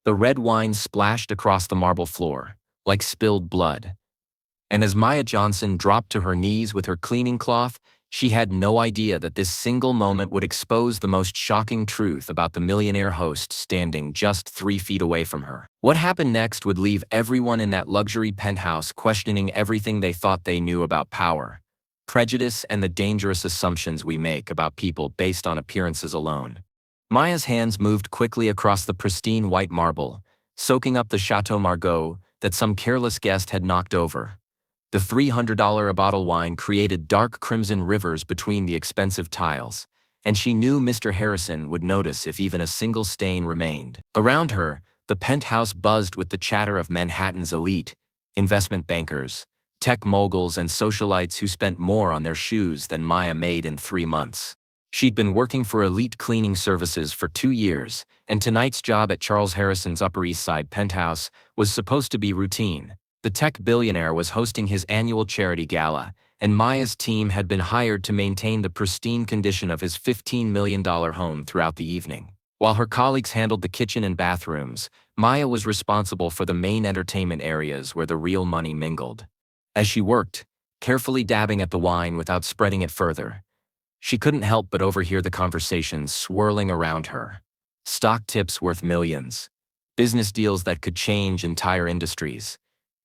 The red wine splashed across the marble floor, like spilled blood. And as Maya Johnson dropped to her knees with her cleaning cloth, she had no idea that this single moment would expose the most shocking truth about the millionaire host standing just 3 feet away from her. What happened next would leave everyone in that luxury penthouse questioning everything they thought they knew about power, prejudice, and the dangerous assumptions we make about people based on appearances alone. Maya's hands moved quickly across the pristine white marble, soaking up the Chateau Margaux that some careless guest had knocked over. The $300 a bottle wine created dark crimson rivers between the expensive tiles, and she knew Mr. Harrison would notice if even a single stain remained. Around her, the penthouse buzzed with the chatter of Manhattan's elite, investment bankers, tech moguls, and socialites who spent more on their shoes than Maya made in 3 months. She'd been working for elite cleaning services for 2 years, and tonight's job at Charles Harrison's Upper East Side penthouse was supposed to be routine. The tech billionaire was hosting his annual charity gala, and Maya's team had been hired to maintain the pristine condition of his $15 million home throughout the evening. While her colleagues handled the kitchen and bathrooms, Maya was responsible for the main entertainment areas where the real money mingled. As she worked, carefully dabbing at the wine without spreading it further, she couldn't help but overhear the conversations swirling around her. Stock tips worth millions, business deals that could change entire industries,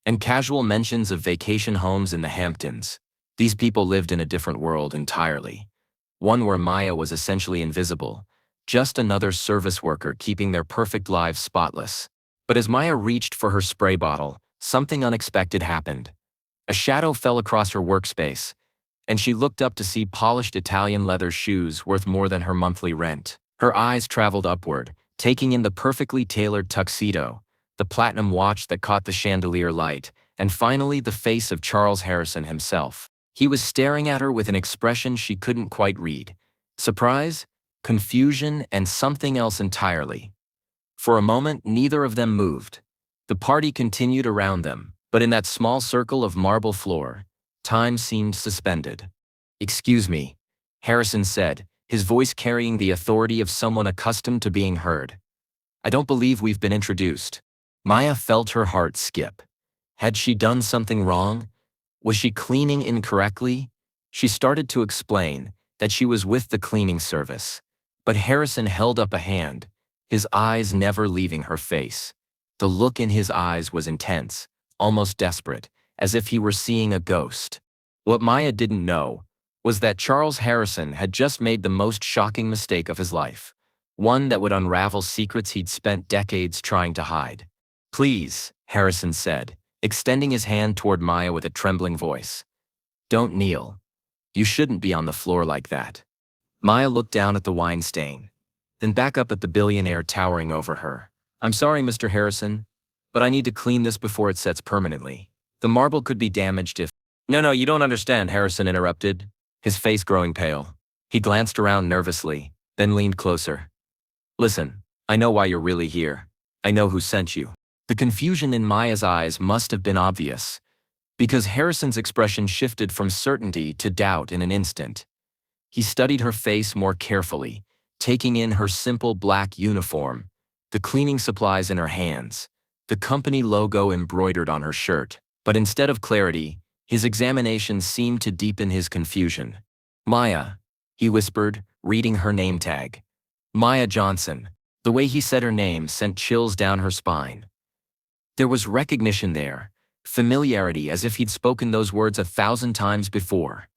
and casual mentions of vacation homes in the Hamptons. These people lived in a different world entirely, one where Maya was essentially invisible, just another service worker keeping their perfect lives spotless. But as Maya reached for her spray bottle, something unexpected happened. A shadow fell across her workspace, and she looked up to see polished Italian leather shoes worth more than her monthly rent. Her eyes traveled upward, taking in the perfectly tailored tuxedo, the platinum watch that caught the chandelier light, and finally the face of Charles Harrison himself. He was staring at her with an expression she couldn't quite read: surprise, confusion, and something else entirely. For a moment, neither of them moved. The party continued around them, but in that small circle of marble floor, time seemed suspended. "Excuse me," Harrison said, his voice carrying the authority of someone accustomed to being heard. "I don't believe we've been introduced." Maya felt her heart skip. Had she done something wrong? Was she cleaning incorrectly? She started to explain that she was with the cleaning service, but Harrison held up a hand, his eyes never leaving her face. The look in his eyes was intense, almost desperate, as if he were seeing a ghost. What Maya didn't know was that Charles Harrison had just made the most shocking mistake of his life, one that would unravel secrets he'd spent decades trying to hide. "Please," Harrison said, extending his hand toward Maya with a trembling voice. "Don't kneel. You shouldn't be on the floor like that." Maya looked down at the wine stain, then back up at the billionaire towering over her. "I'm sorry, Mr. Harrison, but I need to clean this before it sets permanently. The marble could be damaged if—" No, you don't understand," Harrison interrupted, his face growing pale. He glanced around nervously, then leaned closer. "Listen, I know why you're really here. I know who sent you." The confusion in Maya's eyes must have been obvious, because Harrison's expression shifted from certainty to doubt in an instant. He studied her face more carefully, taking in her simple black uniform, the cleaning supplies in her hands, the company logo embroidered on her shirt. But instead of clarity, his examination seemed to deepen his confusion. "Maya," he whispered, reading her name tag. "Maya Johnson." The way he said her name sent chills down her spine. There was recognition there, familiarity, as if he'd spoken those words 1,000 times before.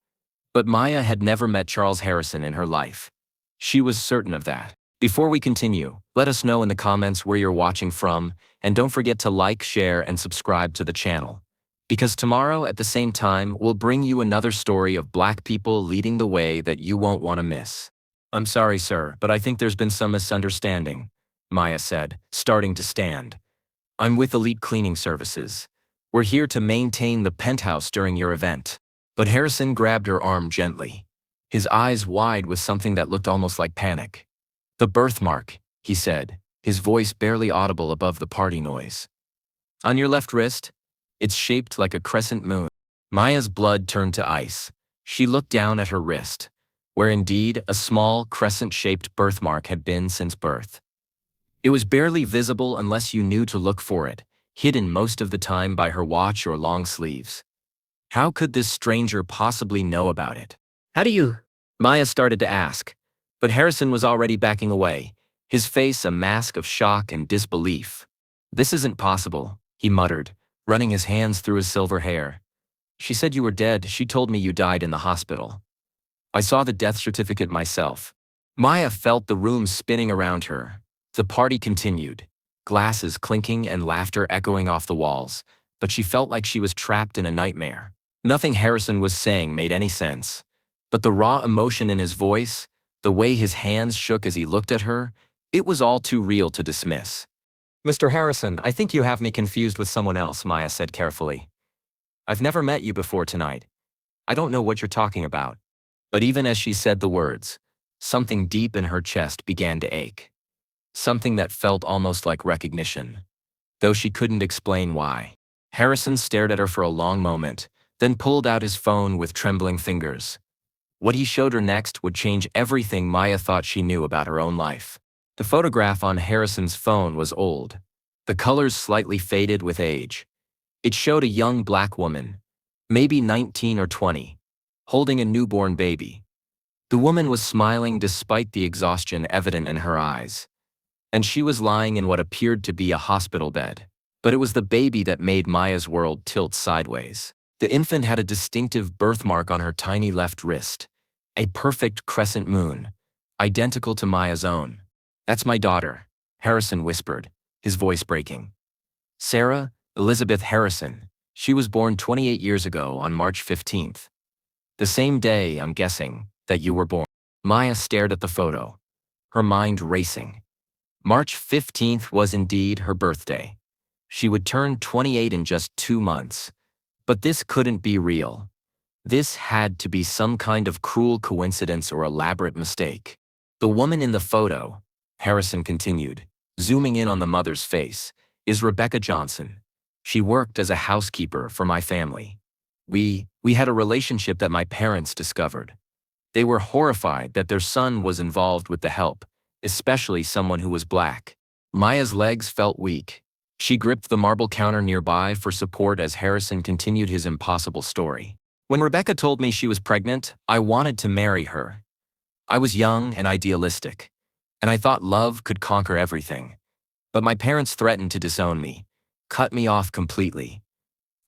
But Maya had never met Charles Harrison in her life. She was certain of that. Before we continue, let us know in the comments where you're watching from, and don't forget to like, share, and subscribe to the channel. Because tomorrow at the same time, we'll bring you another story of Black people leading the way that you won't want to miss. "I'm sorry, sir, but I think there's been some misunderstanding," Maya said, starting to stand. "I'm with Elite Cleaning Services. We're here to maintain the penthouse during your event." But Harrison grabbed her arm gently, his eyes wide with something that looked almost like panic. "The birthmark," he said, his voice barely audible above the party noise. "On your left wrist? It's shaped like a crescent moon." Maya's blood turned to ice. She looked down at her wrist, where indeed a small crescent-shaped birthmark had been since birth. It was barely visible unless you knew to look for it, hidden most of the time by her watch or long sleeves. How could this stranger possibly know about it? How do you? Maya started to ask, but Harrison was already backing away, his face a mask of shock and disbelief. This isn't possible, he muttered, running his hands through his silver hair. She said you were dead. She told me you died in the hospital. I saw the death certificate myself. Maya felt the room spinning around her. The party continued, glasses clinking and laughter echoing off the walls, but she felt like she was trapped in a nightmare. Nothing Harrison was saying made any sense, but the raw emotion in his voice, the way his hands shook as he looked at her, it was all too real to dismiss. Mr. Harrison, I think you have me confused with someone else, Maya said carefully. I've never met you before tonight. I don't know what you're talking about. But even as she said the words, something deep in her chest began to ache. Something that felt almost like recognition, though she couldn't explain why. Harrison stared at her for a long moment, then pulled out his phone with trembling fingers. What he showed her next would change everything Maya thought she knew about her own life. The photograph on Harrison's phone was old, the colors slightly faded with age. It showed a young black woman, maybe 19 or 20, holding a newborn baby. The woman was smiling despite the exhaustion evident in her eyes, and she was lying in what appeared to be a hospital bed. But it was the baby that made Maya's world tilt sideways. The infant had a distinctive birthmark on her tiny left wrist, a perfect crescent moon, identical to Maya's own. That's my daughter, Harrison whispered, his voice breaking. Sarah Elizabeth Harrison. She was born 28 years ago on March 15th. The same day, I'm guessing, that you were born. Maya stared at the photo, her mind racing. March 15th was indeed her birthday. She would turn 28 in just 2 months. But this couldn't be real. This had to be some kind of cruel coincidence or elaborate mistake. The woman in the photo, Harrison continued, zooming in on the mother's face, is Rebecca Johnson. She worked as a housekeeper for my family. We had a relationship that my parents discovered. They were horrified that their son was involved with the help, especially someone who was black. Maya's legs felt weak. She gripped the marble counter nearby for support as Harrison continued his impossible story. When Rebecca told me she was pregnant, I wanted to marry her. I was young and idealistic, and I thought love could conquer everything. But my parents threatened to disown me, cut me off completely.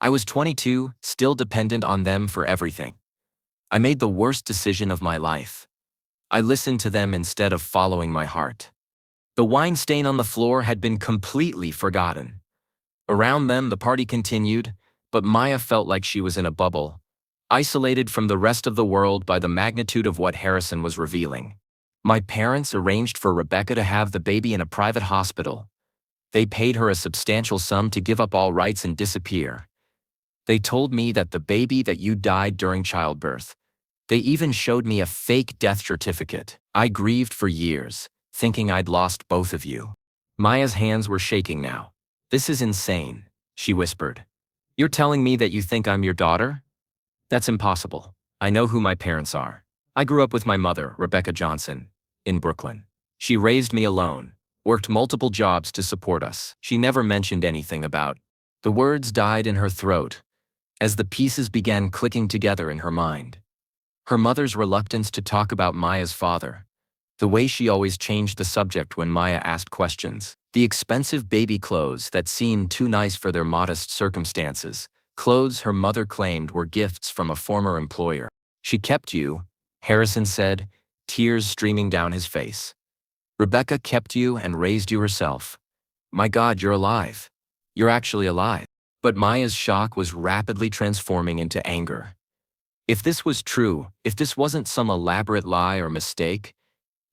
I was 22, still dependent on them for everything. I made the worst decision of my life. I listened to them instead of following my heart. The wine stain on the floor had been completely forgotten. Around them, the party continued, but Maya felt like she was in a bubble, isolated from the rest of the world by the magnitude of what Harrison was revealing. My parents arranged for Rebecca to have the baby in a private hospital. They paid her a substantial sum to give up all rights and disappear. They told me that the baby that you died during childbirth. They even showed me a fake death certificate. I grieved for years, thinking I'd lost both of you. Maya's hands were shaking now. This is insane, she whispered. You're telling me that you think I'm your daughter? That's impossible. I know who my parents are. I grew up with my mother, Rebecca Johnson, in Brooklyn. She raised me alone, worked multiple jobs to support us. She never mentioned anything about. The words died in her throat as the pieces began clicking together in her mind. Her mother's reluctance to talk about Maya's father, the way she always changed the subject when Maya asked questions, the expensive baby clothes that seemed too nice for their modest circumstances, clothes her mother claimed were gifts from a former employer. She kept you, Harrison said, tears streaming down his face. Rebecca kept you and raised you herself. My God, you're alive. You're actually alive. But Maya's shock was rapidly transforming into anger. If this was true, if this wasn't some elaborate lie or mistake,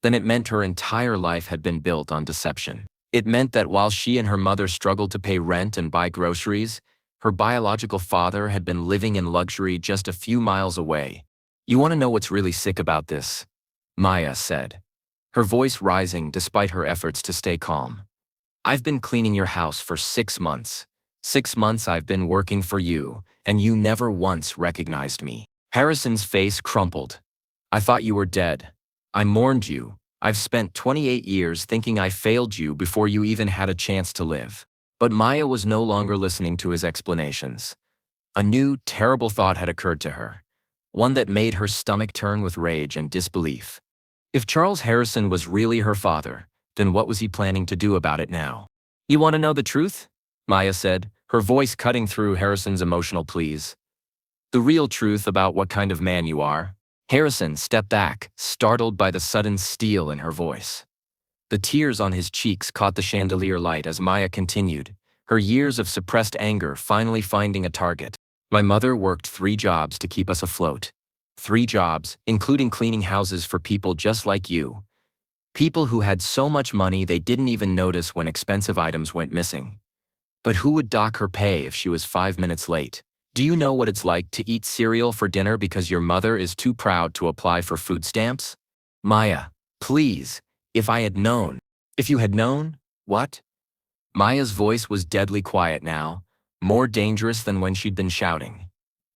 then it meant her entire life had been built on deception. It meant that while she and her mother struggled to pay rent and buy groceries, her biological father had been living in luxury just a few miles away. You want to know what's really sick about this? Maya said, her voice rising despite her efforts to stay calm. I've been cleaning your house for 6 months. 6 months I've been working for you, and you never once recognized me. Harrison's face crumpled. I thought you were dead. I mourned you, I've spent 28 years thinking I failed you before you even had a chance to live." But Maya was no longer listening to his explanations. A new, terrible thought had occurred to her, one that made her stomach turn with rage and disbelief. If Charles Harrison was really her father, then what was he planning to do about it now? "You want to know the truth?" Maya said, her voice cutting through Harrison's emotional pleas. "The real truth about what kind of man you are." Harrison stepped back, startled by the sudden steel in her voice. The tears on his cheeks caught the chandelier light as Maya continued, her years of suppressed anger finally finding a target. "My mother worked 3 jobs to keep us afloat. 3 jobs, including cleaning houses for people just like you. People who had so much money they didn't even notice when expensive items went missing. But who would dock her pay if she was 5 minutes late? Do you know what it's like to eat cereal for dinner because your mother is too proud to apply for food stamps? Maya, please, if I had known." "If you had known? What?" Maya's voice was deadly quiet now, more dangerous than when she'd been shouting.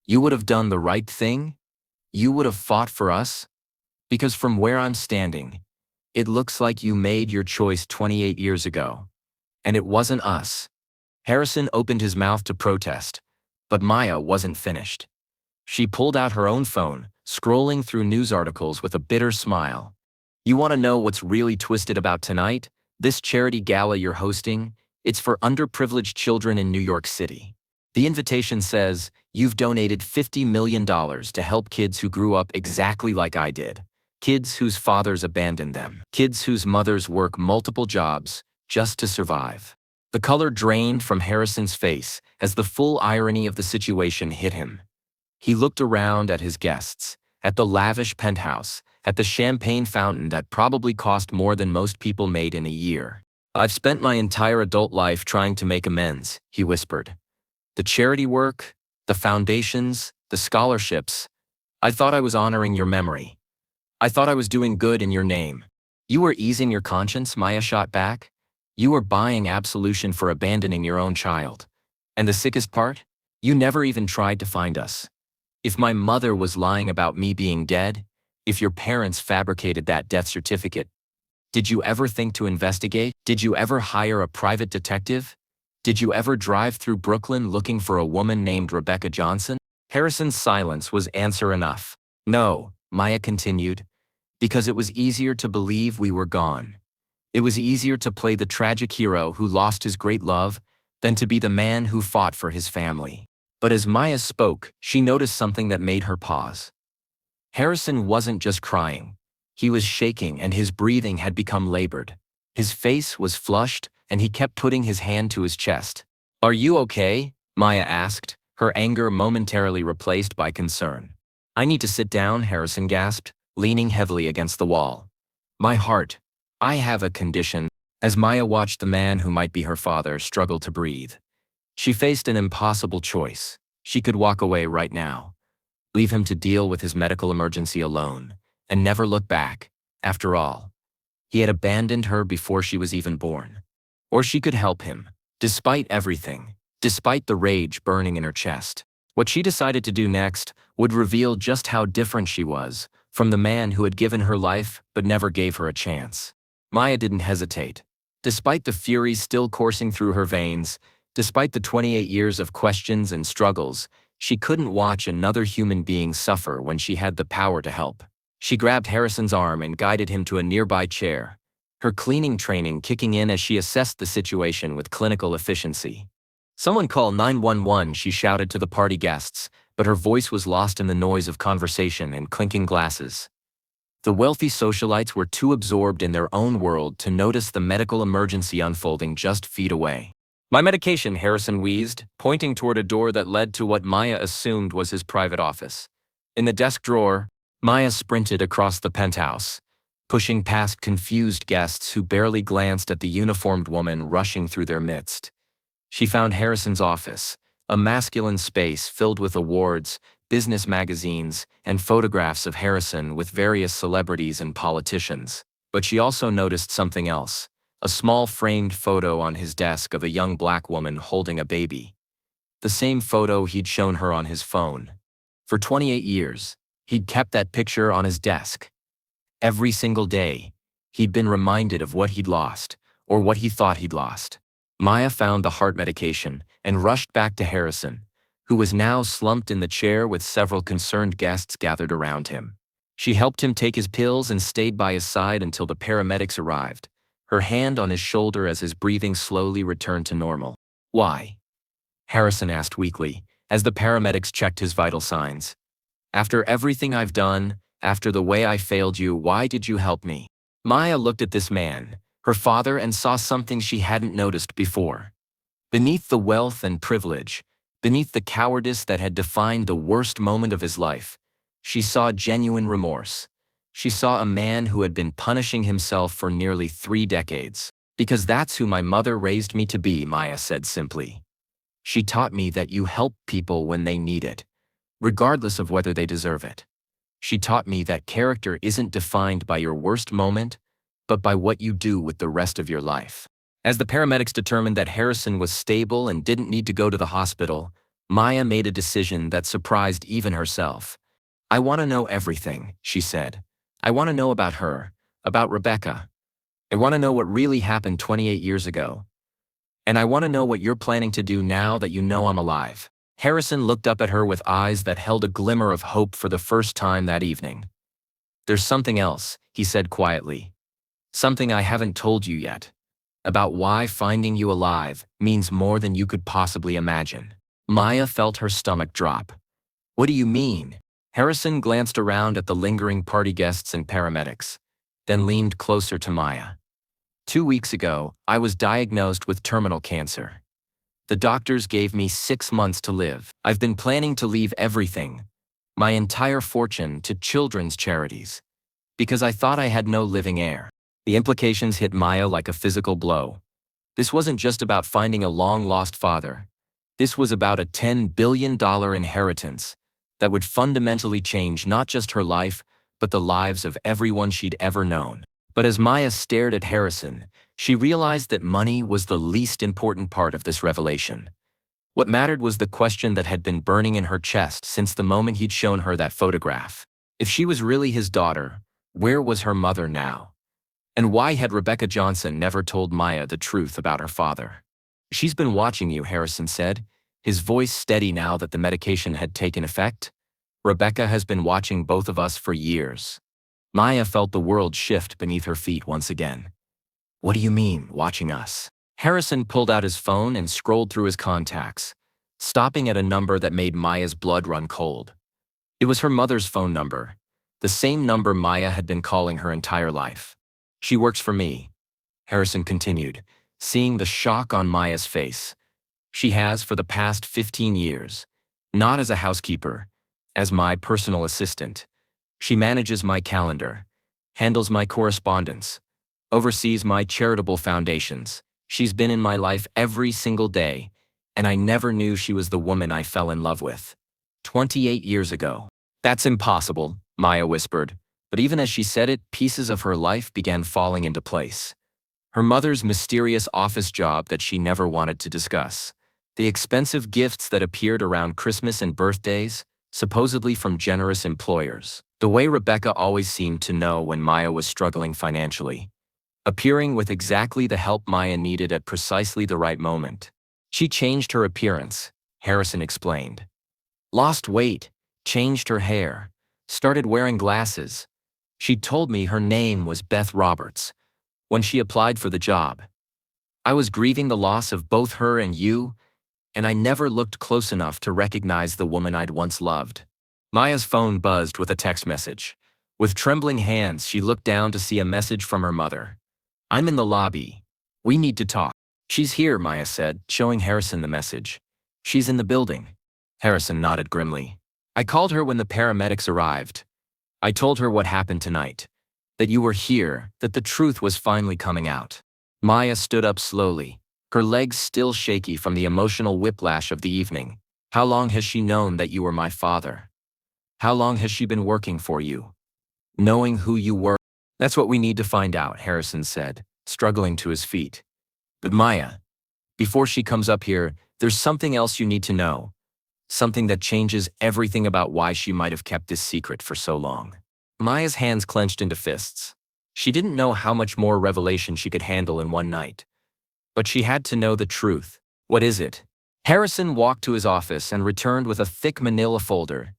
"You would have done the right thing? You would have fought for us? Because from where I'm standing, it looks like you made your choice 28 years ago. And it wasn't us." Harrison opened his mouth to protest, but Maya wasn't finished. She pulled out her own phone, scrolling through news articles with a bitter smile. "You want to know what's really twisted about tonight? This charity gala you're hosting, it's for underprivileged children in New York City. The invitation says, you've donated $50 million to help kids who grew up exactly like I did. Kids whose fathers abandoned them. Kids whose mothers work multiple jobs just to survive." The color drained from Harrison's face as the full irony of the situation hit him. He looked around at his guests, at the lavish penthouse, at the champagne fountain that probably cost more than most people made in a year. "I've spent my entire adult life trying to make amends," he whispered. "The charity work, the foundations, the scholarships. I thought I was honoring your memory. I thought I was doing good in your name." "You were easing your conscience," Maya shot back. "You were buying absolution for abandoning your own child. And the sickest part? You never even tried to find us. If my mother was lying about me being dead, if your parents fabricated that death certificate, did you ever think to investigate? Did you ever hire a private detective? Did you ever drive through Brooklyn looking for a woman named Rebecca Johnson?" Harrison's silence was answer enough. "No," Maya continued, "because it was easier to believe we were gone. It was easier to play the tragic hero who lost his great love than to be the man who fought for his family." But as Maya spoke, she noticed something that made her pause. Harrison wasn't just crying. He was shaking and his breathing had become labored. His face was flushed and he kept putting his hand to his chest. "Are you okay?" Maya asked, her anger momentarily replaced by concern. "I need to sit down," Harrison gasped, leaning heavily against the wall. "My heart. I have a condition." As Maya watched the man who might be her father struggle to breathe, she faced an impossible choice. She could walk away right now, leave him to deal with his medical emergency alone, and never look back. After all, he had abandoned her before she was even born. Or she could help him, despite everything, despite the rage burning in her chest. What she decided to do next would reveal just how different she was from the man who had given her life but never gave her a chance. Maya didn't hesitate. Despite the fury still coursing through her veins, despite the 28 years of questions and struggles, she couldn't watch another human being suffer when she had the power to help. She grabbed Harrison's arm and guided him to a nearby chair, her cleaning training kicking in as she assessed the situation with clinical efficiency. "Someone call 911," she shouted to the party guests, but her voice was lost in the noise of conversation and clinking glasses. The wealthy socialites were too absorbed in their own world to notice the medical emergency unfolding just feet away. "My medication," Harrison wheezed, pointing toward a door that led to what Maya assumed was his private office. In the desk drawer, Maya sprinted across the penthouse, pushing past confused guests who barely glanced at the uniformed woman rushing through their midst. She found Harrison's office, a masculine space filled with awards, business magazines, and photographs of Harrison with various celebrities and politicians. But she also noticed something else, a small framed photo on his desk of a young black woman holding a baby. The same photo he'd shown her on his phone. For 28 years, he'd kept that picture on his desk. Every single day, He'd been reminded of what he'd lost, or what he thought he'd lost. Maya found the heart medication and rushed back to Harrison, who was now slumped in the chair with several concerned guests gathered around him. She helped him take his pills and stayed by his side until the paramedics arrived, her hand on his shoulder as his breathing slowly returned to normal. "Why?" Harrison asked weakly, as the paramedics checked his vital signs. "After everything I've done, after the way I failed you, why did you help me?" Maya looked at this man, her father, and saw something she hadn't noticed before. Beneath the wealth and privilege, beneath the cowardice that had defined the worst moment of his life, she saw genuine remorse. She saw a man who had been punishing himself for nearly 3 decades. "Because that's who my mother raised me to be," Maya said simply. "She taught me that you help people when they need it, regardless of whether they deserve it. She taught me that character isn't defined by your worst moment, but by what you do with the rest of your life." As the paramedics determined that Harrison was stable and didn't need to go to the hospital, Maya made a decision that surprised even herself. "I want to know everything," she said. "I want to know about her, about Rebecca. I want to know what really happened 28 years ago. And I want to know what you're planning to do now that you know I'm alive." Harrison looked up at her with eyes that held a glimmer of hope for the first time that evening. "There's something else," he said quietly. "Something I haven't told you yet. About why finding you alive means more than you could possibly imagine." Maya felt her stomach drop. "What do you mean?" Harrison glanced around at the lingering party guests and paramedics, then leaned closer to Maya. 2 weeks ago, I was diagnosed with terminal cancer. The doctors gave me 6 months to live. I've been planning to leave everything, my entire fortune, to children's charities, because I thought I had no living heir." The implications hit Maya like a physical blow. This wasn't just about finding a long-lost father. This was about a $10 billion inheritance that would fundamentally change not just her life, but the lives of everyone she'd ever known. But as Maya stared at Harrison, she realized that money was the least important part of this revelation. What mattered was the question that had been burning in her chest since the moment he'd shown her that photograph. If she was really his daughter, where was her mother now? And why had Rebecca Johnson never told Maya the truth about her father? "She's been watching you," Harrison said, his voice steady now that the medication had taken effect. "Rebecca has been watching both of us for years." Maya felt the world shift beneath her feet once again. "What do you mean, watching us?" Harrison pulled out his phone and scrolled through his contacts, stopping at a number that made Maya's blood run cold. It was her mother's phone number, the same number Maya had been calling her entire life. "She works for me," Harrison continued, seeing the shock on Maya's face. "She has for the past 15 years, not as a housekeeper, as my personal assistant. She manages my calendar, handles my correspondence, oversees my charitable foundations. She's been in my life every single day, and I never knew she was the woman I fell in love with 28 years ago." "That's impossible," Maya whispered, but even as she said it, pieces of her life began falling into place. Her mother's mysterious office job that she never wanted to discuss, the expensive gifts that appeared around Christmas and birthdays, supposedly from generous employers, the way Rebecca always seemed to know when Maya was struggling financially, appearing with exactly the help Maya needed at precisely the right moment. "She changed her appearance," Harrison explained. "Lost weight, changed her hair, started wearing glasses. She told me her name was Beth Roberts when she applied for the job. I was grieving the loss of both her and you, and I never looked close enough to recognize the woman I'd once loved." Maya's phone buzzed with a text message. With trembling hands, she looked down to see a message from her mother. "I'm in the lobby. We need to talk." "She's here," Maya said, showing Harrison the message. "She's in the building." Harrison nodded grimly. "I called her when the paramedics arrived. I told her what happened tonight, that you were here, that the truth was finally coming out." Maya stood up slowly, her legs still shaky from the emotional whiplash of the evening. "How long has she known that you were my father? How long has she been working for you? Knowing who you were?" "That's what we need to find out," Harrison said, struggling to his feet. "But Maya, before she comes up here, there's something else you need to know. Something that changes everything about why she might have kept this secret for so long." Maya's hands clenched into fists. She didn't know how much more revelation she could handle in one night. But she had to know the truth. What is it? Harrison walked to his office and returned with a thick manila folder.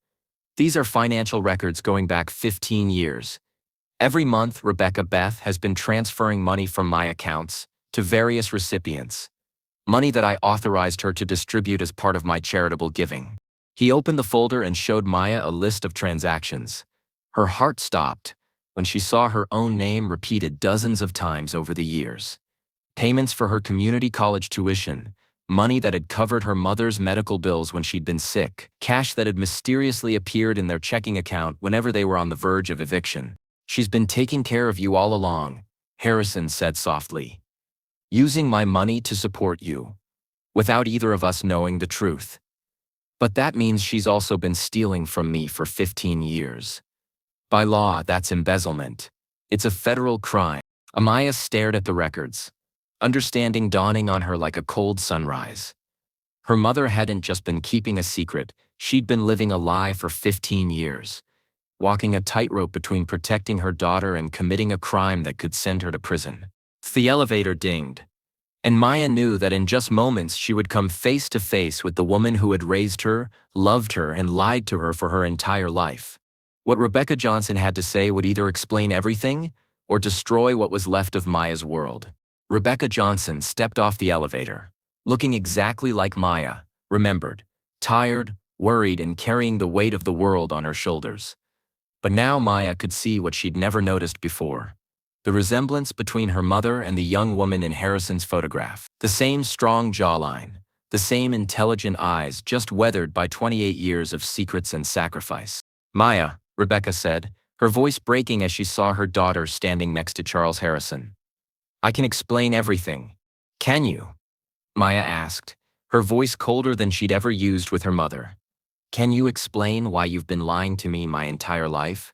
These are financial records going back 15 years. Every month, Rebecca Beth has been transferring money from my accounts to various recipients. Money that I authorized her to distribute as part of my charitable giving. He opened the folder and showed Maya a list of transactions. Her heart stopped when she saw her own name repeated dozens of times over the years. Payments for her community college tuition, money that had covered her mother's medical bills when she'd been sick, cash that had mysteriously appeared in their checking account whenever they were on the verge of eviction. "She's been taking care of you all along," Harrison said softly. "Using my money to support you, without either of us knowing the truth. But that means she's also been stealing from me for 15 years. By law, that's embezzlement. It's a federal crime." Amaya stared at the records, understanding dawning on her like a cold sunrise. Her mother hadn't just been keeping a secret, she'd been living a lie for 15 years, walking a tightrope between protecting her daughter and committing a crime that could send her to prison. The elevator dinged, and Maya knew that in just moments she would come face to face with the woman who had raised her, loved her, and lied to her for her entire life. What Rebecca Johnson had to say would either explain everything or destroy what was left of Maya's world. Rebecca Johnson stepped off the elevator, looking exactly like Maya, remembered, tired, worried, and carrying the weight of the world on her shoulders. But now Maya could see what she'd never noticed before. The resemblance between her mother and the young woman in Harrison's photograph. The same strong jawline, the same intelligent eyes, just weathered by 28 years of secrets and sacrifice. "Maya," Rebecca said, her voice breaking as she saw her daughter standing next to Charles Harrison. "I can explain everything. Can you?" Maya asked, her voice colder than she'd ever used with her mother. "Can you explain why you've been lying to me my entire life?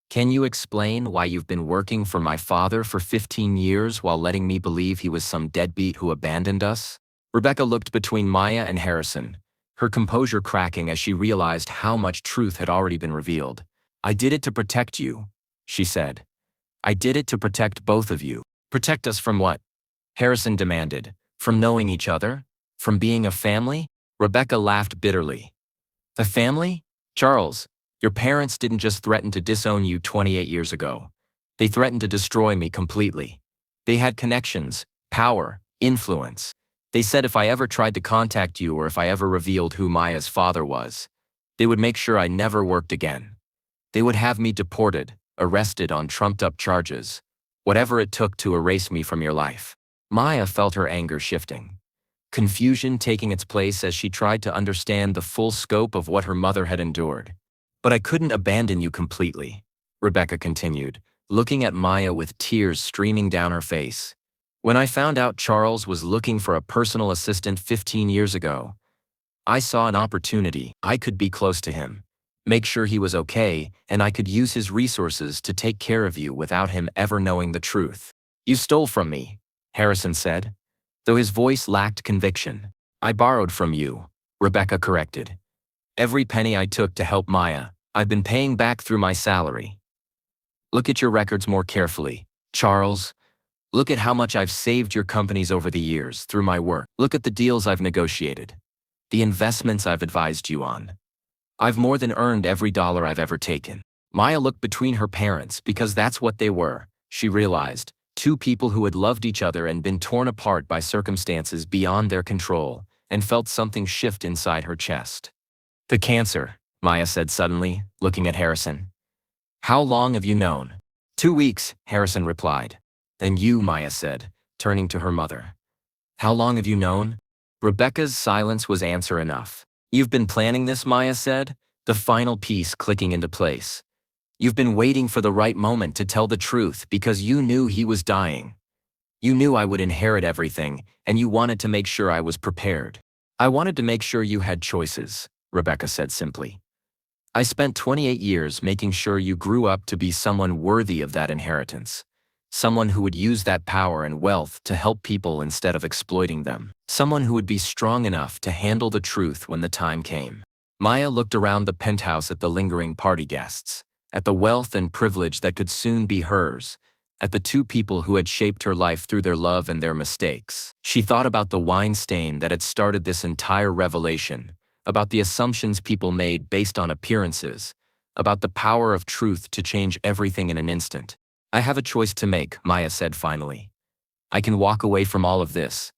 Can you explain why you've been working for my father for 15 years while letting me believe he was some deadbeat who abandoned us?" Rebecca looked between Maya and Harrison, her composure cracking as she realized how much truth had already been revealed. "I did it to protect you," she said. "I did it to protect both of you." "Protect us from what?" Harrison demanded. "From knowing each other? From being a family?" Rebecca laughed bitterly. "A family? Charles, your parents didn't just threaten to disown you 28 years ago. They threatened to destroy me completely. They had connections, power, influence. They said if I ever tried to contact you or if I ever revealed who Maya's father was, they would make sure I never worked again. They would have me deported, arrested on trumped-up charges, whatever it took to erase me from your life." Maya felt her anger shifting, confusion taking its place as she tried to understand the full scope of what her mother had endured. "But I couldn't abandon you completely," Rebecca continued, looking at Maya with tears streaming down her face. "When I found out Charles was looking for a personal assistant 15 years ago, I saw an opportunity. I could be close to him, make sure he was okay, and I could use his resources to take care of you without him ever knowing the truth." "You stole from me," Harrison said, though his voice lacked conviction. "I borrowed from you," Rebecca corrected. "Every penny I took to help Maya, I've been paying back through my salary. Look at your records more carefully, Charles. Look at how much I've saved your companies over the years through my work. Look at the deals I've negotiated, the investments I've advised you on. I've more than earned every dollar I've ever taken." Maya looked between her parents because that's what they were, she realized. Two people who had loved each other and been torn apart by circumstances beyond their control, and felt something shift inside her chest. "The cancer," Maya said suddenly, looking at Harrison. "How long have you known?" 2 weeks, Harrison replied. "And you," Maya said, turning to her mother. "How long have you known?" Rebecca's silence was answer enough. "You've been planning this," Maya said, the final piece clicking into place. "You've been waiting for the right moment to tell the truth because you knew he was dying. You knew I would inherit everything, and you wanted to make sure I was prepared." "I wanted to make sure you had choices," Rebecca said simply. "I spent 28 years making sure you grew up to be someone worthy of that inheritance. Someone who would use that power and wealth to help people instead of exploiting them. Someone who would be strong enough to handle the truth when the time came." Maya looked around the penthouse at the lingering party guests, at the wealth and privilege that could soon be hers, at the two people who had shaped her life through their love and their mistakes. She thought about the wine stain that had started this entire revelation, about the assumptions people made based on appearances, about the power of truth to change everything in an instant. I have a choice to make, Maya said finally. I can walk away from all of this.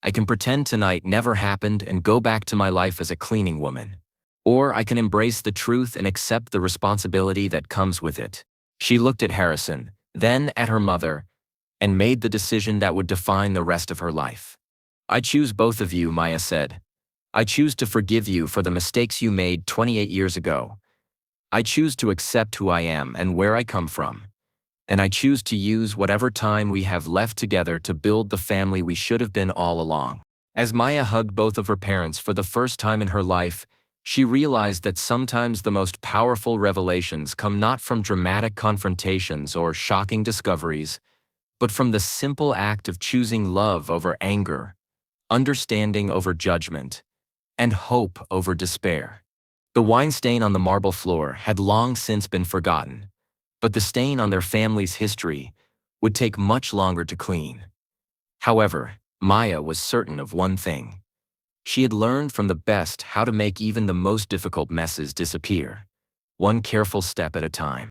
I can pretend tonight never happened and go back to my life as a cleaning woman. Or I can embrace the truth and accept the responsibility that comes with it. She looked at Harrison, then at her mother, and made the decision that would define the rest of her life. I choose both of you, Maya said. I choose to forgive you for the mistakes you made 28 years ago. I choose to accept who I am and where I come from. And I choose to use whatever time we have left together to build the family we should have been all along. As Maya hugged both of her parents for the first time in her life, she realized that sometimes the most powerful revelations come not from dramatic confrontations or shocking discoveries, but from the simple act of choosing love over anger, understanding over judgment, and hope over despair. The wine stain on the marble floor had long since been forgotten, but the stain on their family's history would take much longer to clean. However, Maya was certain of one thing. She had learned from the best how to make even the most difficult messes disappear, one careful step at a time.